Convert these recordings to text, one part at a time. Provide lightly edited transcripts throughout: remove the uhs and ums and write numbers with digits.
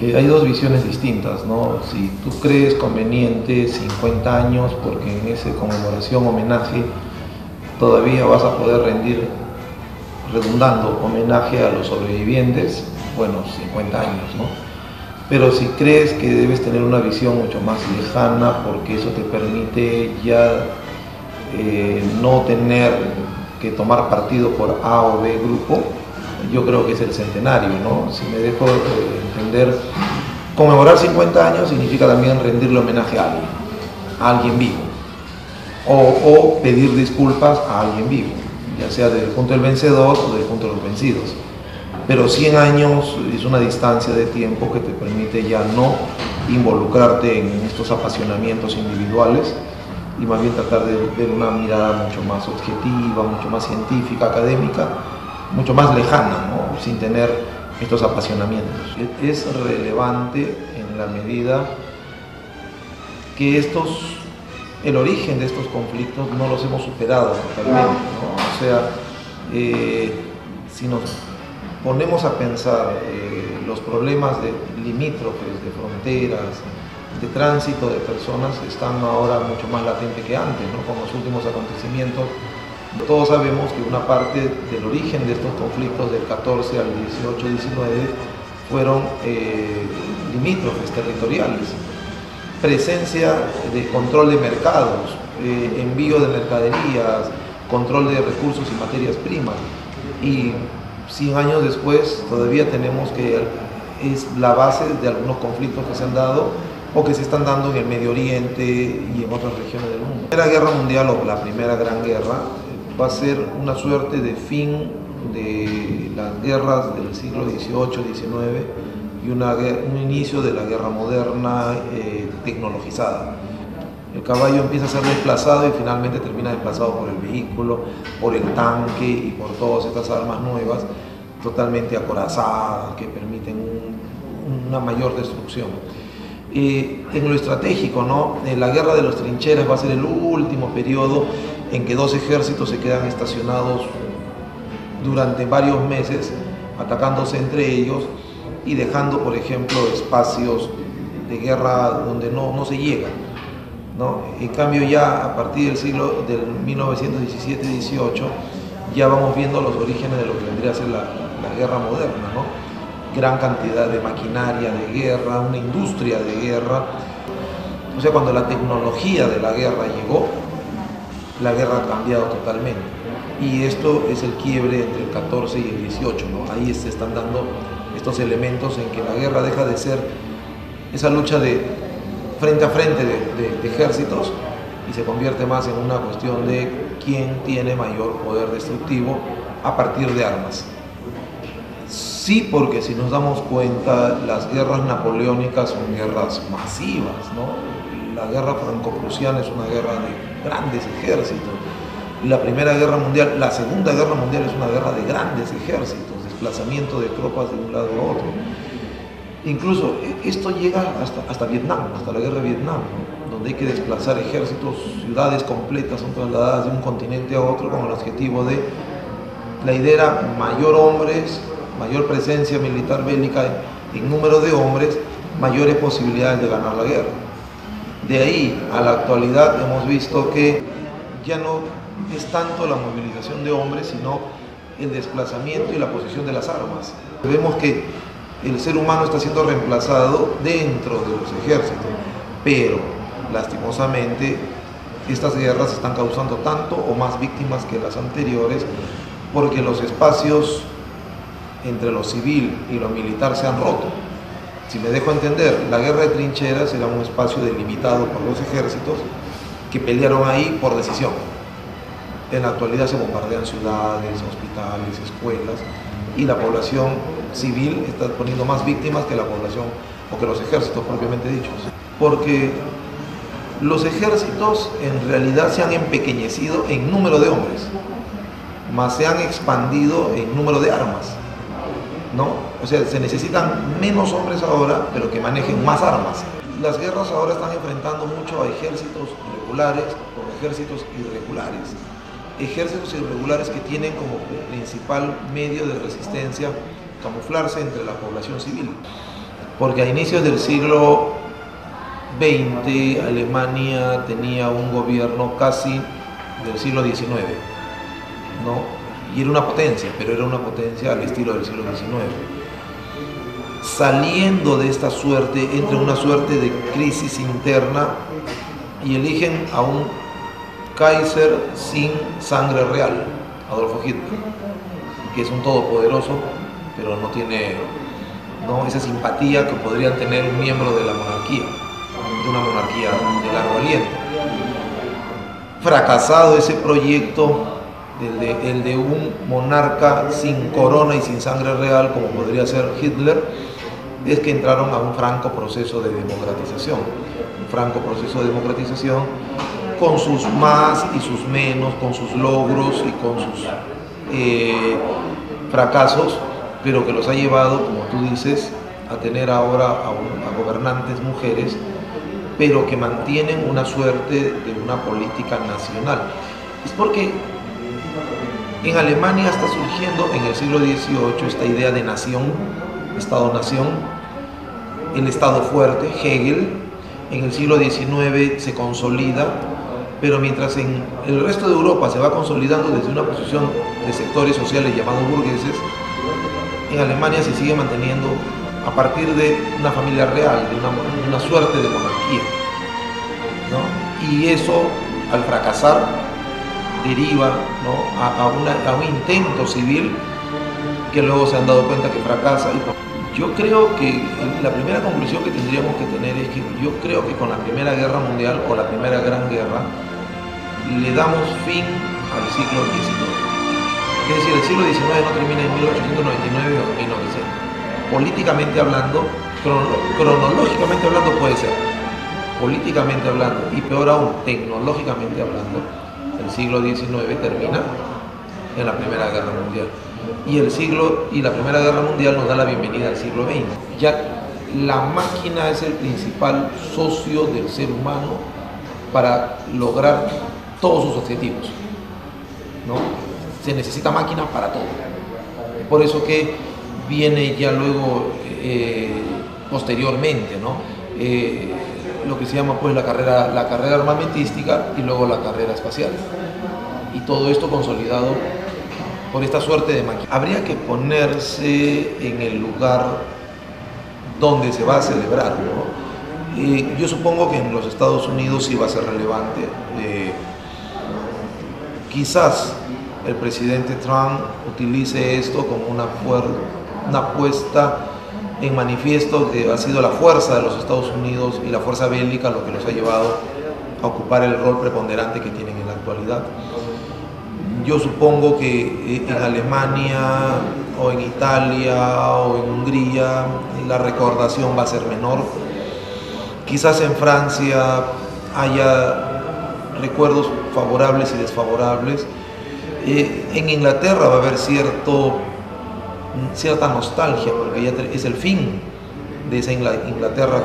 Hay dos visiones distintas, ¿no? Si tú crees conveniente 50 años, porque en esa conmemoración, homenaje, todavía vas a poder rendir, redundando, homenaje a los sobrevivientes, bueno, 50 años, ¿no? Pero si crees que debes tener una visión mucho más lejana, porque eso te permite ya no tener que tomar partido por A o B grupo, yo creo que es el centenario, ¿no? Si me dejo entender, conmemorar 50 años significa también rendirle homenaje a alguien vivo, o pedir disculpas a alguien vivo, ya sea desde el punto del vencedor o desde el punto de los vencidos. Pero 100 años es una distancia de tiempo que te permite ya no involucrarte en estos apasionamientos individuales y más bien tratar de ver una mirada mucho más objetiva, mucho más científica, académica, mucho más lejana, ¿no? Sin tener estos apasionamientos. Es relevante en la medida que el origen de estos conflictos no los hemos superado totalmente, ¿no? O sea, si nos ponemos a pensar los problemas de limítrofes, de fronteras, de tránsito de personas, están ahora mucho más latentes que antes, ¿no? Con los últimos acontecimientos. Todos sabemos que una parte del origen de estos conflictos del 14 al 18-19 fueron limítrofes territoriales, presencia de control de mercados, envío de mercaderías, control de recursos y materias primas. Y 100 años después todavía tenemos que es la base de algunos conflictos que se han dado o que se están dando en el Medio Oriente y en otras regiones del mundo. La Primera Guerra Mundial o la Primera Gran Guerra va a ser una suerte de fin de las guerras del siglo XVIII-XIX y un inicio de la guerra moderna tecnologizada. El caballo empieza a ser desplazado y finalmente termina desplazado por el vehículo, por el tanque y por todas estas armas nuevas totalmente acorazadas que permiten una mayor destrucción. En lo estratégico, ¿no? La guerra de las trincheras va a ser el último periodo en que dos ejércitos se quedan estacionados durante varios meses, atacándose entre ellos y dejando, por ejemplo, espacios de guerra donde no se llega, ¿no? En cambio, ya a partir del siglo del 1917-18 ya vamos viendo los orígenes de lo que vendría a ser la guerra moderna, ¿no? Gran cantidad de maquinaria de guerra, una industria de guerra. O sea, cuando la tecnología de la guerra llegó, la guerra ha cambiado totalmente. Y esto es el quiebre entre el 14 y el 18, ¿no? Ahí se están dando estos elementos en que la guerra deja de ser esa lucha de frente a frente de ejércitos y se convierte más en una cuestión de quién tiene mayor poder destructivo a partir de armas. Sí, porque si nos damos cuenta, las guerras napoleónicas son guerras masivas, ¿no? La guerra franco-prusiana es una guerra de grandes ejércitos. La Primera Guerra Mundial, la Segunda Guerra Mundial es una guerra de grandes ejércitos, desplazamiento de tropas de un lado a otro. Incluso esto llega hasta Vietnam, hasta la guerra de Vietnam, ¿no? Donde hay que desplazar ejércitos, ciudades completas son trasladadas de un continente a otro con el objetivo de, la idea era mayor hombres, mayor presencia militar bélica en número de hombres, mayores posibilidades de ganar la guerra. De ahí a la actualidad hemos visto que ya no es tanto la movilización de hombres, sino el desplazamiento y la posición de las armas. Vemos que el ser humano está siendo reemplazado dentro de los ejércitos, pero lastimosamente estas guerras están causando tanto o más víctimas que las anteriores porque los espacios entre lo civil y lo militar se han roto. Si me dejo entender, la guerra de trincheras era un espacio delimitado por los ejércitos que pelearon ahí por decisión. En la actualidad se bombardean ciudades, hospitales, escuelas y la población civil está poniendo más víctimas que la población o que los ejércitos propiamente dichos. Porque los ejércitos en realidad se han empequeñecido en número de hombres, más se han expandido en número de armas, ¿no? O sea, se necesitan menos hombres ahora, pero que manejen más armas. Las guerras ahora están enfrentando mucho a ejércitos regulares con ejércitos irregulares. Ejércitos irregulares que tienen como principal medio de resistencia camuflarse entre la población civil. porque a inicios del siglo XX Alemania tenía un gobierno casi del siglo XIX, ¿no? Y era una potencia, pero era una potencia al estilo del siglo XIX. Saliendo de esta suerte, entra en una suerte de crisis interna y eligen a un Kaiser sin sangre real, Adolfo Hitler, que es un todopoderoso, pero no tiene esa simpatía que podrían tener un miembro de la monarquía, de una monarquía de largo aliento. Fracasado ese proyecto, el de un monarca sin corona y sin sangre real, como podría ser Hitler, es que entraron a un franco proceso de democratización. Un franco proceso de democratización con sus más y sus menos, con sus logros y con sus fracasos, pero que los ha llevado, como tú dices, a tener ahora a gobernantes mujeres, pero que mantienen una suerte de una política nacional. Es porque en Alemania está surgiendo en el siglo XVIII esta idea de nación, Estado-nación, el Estado fuerte, Hegel. En el siglo XIX se consolida, pero mientras en el resto de Europa se va consolidando desde una posición de sectores sociales llamados burgueses, en Alemania se sigue manteniendo a partir de una familia real, de una suerte de monarquía, ¿no? Y eso, al fracasar, deriva, ¿no?, a un intento civil que luego se han dado cuenta que fracasa. Yo creo que la primera conclusión que tendríamos que tener es que yo creo que con la Primera Guerra Mundial o la Primera Gran Guerra le damos fin al siglo XIX. Es decir, el siglo XIX no termina en 1899 o 1900. Políticamente hablando, cronológicamente hablando puede ser, políticamente hablando y peor aún, tecnológicamente hablando, el siglo XIX termina en la Primera Guerra Mundial. Y la Primera Guerra Mundial nos da la bienvenida al siglo XX. Ya la máquina es el principal socio del ser humano para lograr todos sus objetivos, ¿no? Se necesita máquina para todo. Por eso que viene ya luego, posteriormente, ¿no?, lo que se llama pues la carrera armamentística y luego la carrera espacial. Y todo esto consolidado por esta suerte de máquina. Habría que ponerse en el lugar donde se va a celebrar, ¿no? Yo supongo que en los Estados Unidos sí va a ser relevante. Quizás el presidente Trump utilice esto como una puesta en manifiesto que ha sido la fuerza de los Estados Unidos y la fuerza bélica lo que los ha llevado a ocupar el rol preponderante que tienen en la actualidad. Yo supongo que en Alemania o en Italia o en Hungría la recordación va a ser menor. Quizás en Francia haya recuerdos favorables y desfavorables. En Inglaterra va a haber cierta nostalgia, porque ya es el fin de esa Inglaterra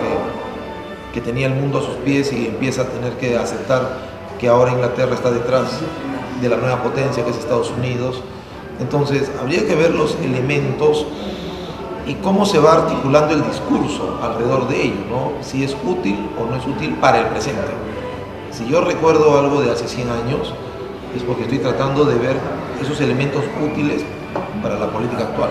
que tenía el mundo a sus pies y empieza a tener que aceptar que ahora Inglaterra está detrás de la nueva potencia que es Estados Unidos. Entonces habría que ver los elementos y cómo se va articulando el discurso alrededor de ello, ¿no? Si es útil o no es útil para el presente. Si yo recuerdo algo de hace 100 años, es porque estoy tratando de ver esos elementos útiles para la política actual,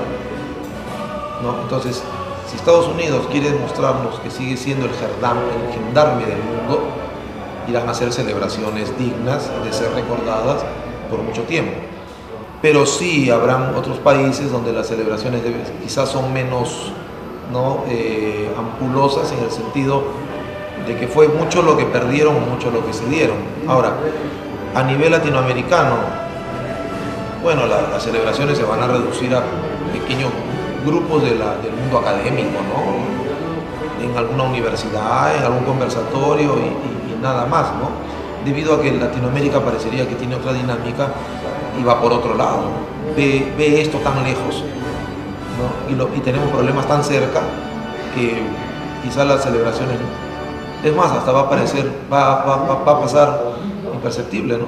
¿no? Entonces, si Estados Unidos quiere demostrarnos que sigue siendo el gendarme del mundo, irán a hacer celebraciones dignas de ser recordadas por mucho tiempo. Pero sí habrán otros países donde las celebraciones quizás son menos, ¿no?, ampulosas, en el sentido de que fue mucho lo que perdieron o mucho lo que se dieron. Ahora, a nivel latinoamericano, bueno, las celebraciones se van a reducir a pequeños grupos del mundo académico, ¿no?, en alguna universidad, en algún conversatorio y nada más, ¿no? Debido a que Latinoamérica parecería que tiene otra dinámica y va por otro lado, ve esto tan lejos, ¿no? Y tenemos problemas tan cerca que quizás las celebraciones, es más, hasta va a pasar imperceptible, ¿no?